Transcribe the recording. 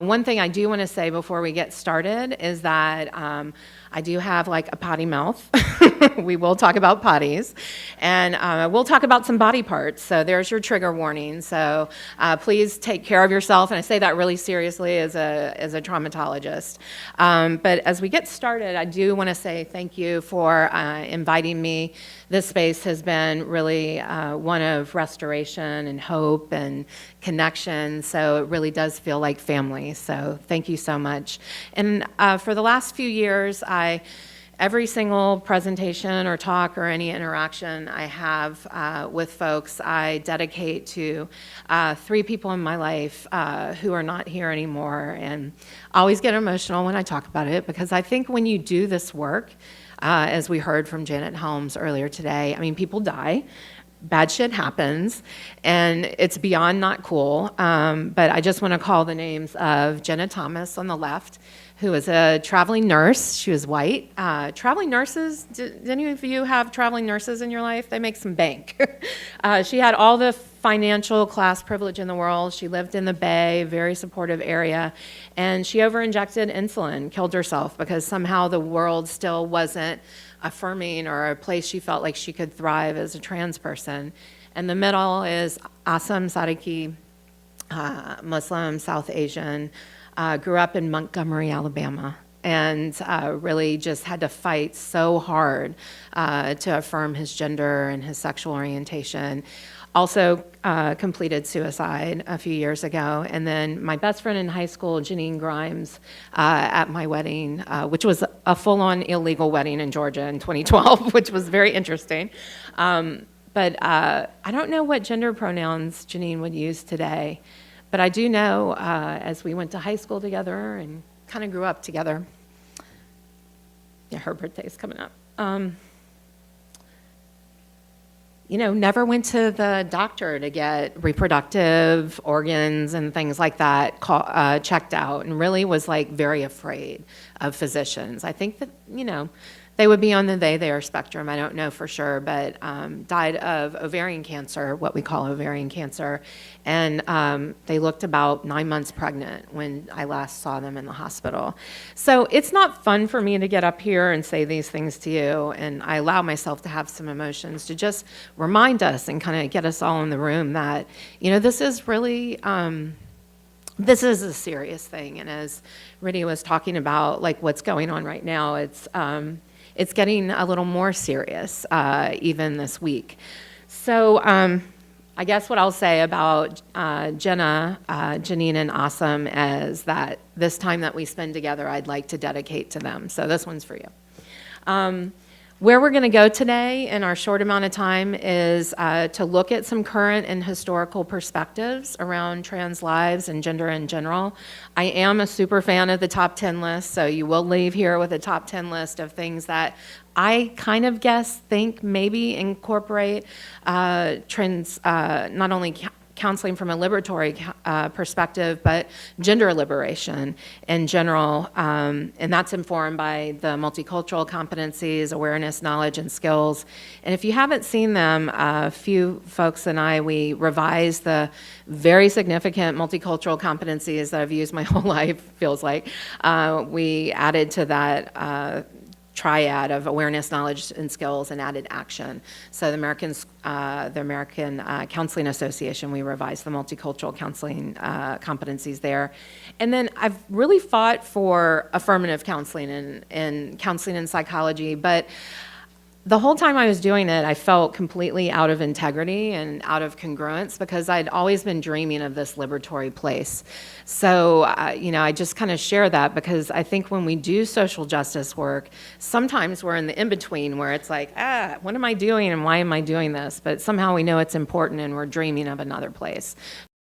One thing I do want to say before we get started is that I do have like a potty mouth. We will talk about potties, and we'll talk about some body parts. So there's your trigger warning. So please take care of yourself, and I say that really seriously as a traumatologist. But as we get started, I do want to say thank you for inviting me. This space has been really one of restoration and hope and connection, so it really does feel like family. So thank you so much. And for the last few years, every single presentation or talk or any interaction I have with folks, I dedicate to 3 people in my life who are not here anymore. And I always get emotional when I talk about it, because I think when you do this work, as we heard from Janet Helms earlier today, I mean, people die. Bad shit happens, and it's beyond not cool. But I just want to call the names of Jenna Thomas on the left, who is a traveling nurse. She was white. Traveling nurses, did any of you have traveling nurses in your life? They make some bank. She had all the financial class privilege in the world. She lived in the Bay, very supportive area, and she over-injected insulin, killed herself because somehow the world still wasn't affirming or a place she felt like she could thrive as a trans person. And the middle is Assam Sadiki, Muslim, South Asian, grew up in Montgomery, Alabama, and really just had to fight so hard to affirm his gender and his sexual orientation. Also completed suicide a few years ago. And then my best friend in high school, Janine Grimes, at my wedding, which was a full-on illegal wedding in Georgia in 2012, which was very interesting. But I don't know what gender pronouns Janine would use today, but I do know as we went to high school together and kind of grew up together. Yeah, her birthday's coming up. Never went to the doctor to get reproductive organs and things like that checked out, and really was like very afraid of physicians. I think that, they would be on the they/their spectrum. I don't know for sure, but died of ovarian cancer, what we call ovarian cancer. And they looked about 9 months pregnant when I last saw them in the hospital. So it's not fun for me to get up here and say these things to you, and I allow myself to have some emotions to just remind us and kind of get us all in the room that, this is really, this is a serious thing. And as Riddy was talking about, like what's going on right now, it's getting a little more serious even this week. So I guess what I'll say about Jenna, Janine, and Assam is that this time that we spend together, I'd like to dedicate to them. So this one's for you. Where we're going to go today in our short amount of time is to look at some current and historical perspectives around trans lives and gender in general. I am a super fan of the top 10 list, so you will leave here with a top 10 list of things that I kind of think maybe incorporate trans, not only counseling from a liberatory perspective, but gender liberation in general. And that's informed by the multicultural competencies, awareness, knowledge, and skills. And if you haven't seen them, a few folks and we revised the very significant multicultural competencies that I've used my whole life, feels like. We added to that triad of awareness, knowledge, and skills, and added action. So the American Counseling Association, we revised the multicultural counseling competencies there. And then I've really fought for affirmative counseling and counseling and psychology, but the whole time I was doing it, I felt completely out of integrity and out of congruence, because I'd always been dreaming of this liberatory place. So, I just kind of share that because I think when we do social justice work, sometimes we're in the in-between where it's like, what am I doing and why am I doing this? But somehow we know it's important and we're dreaming of another place.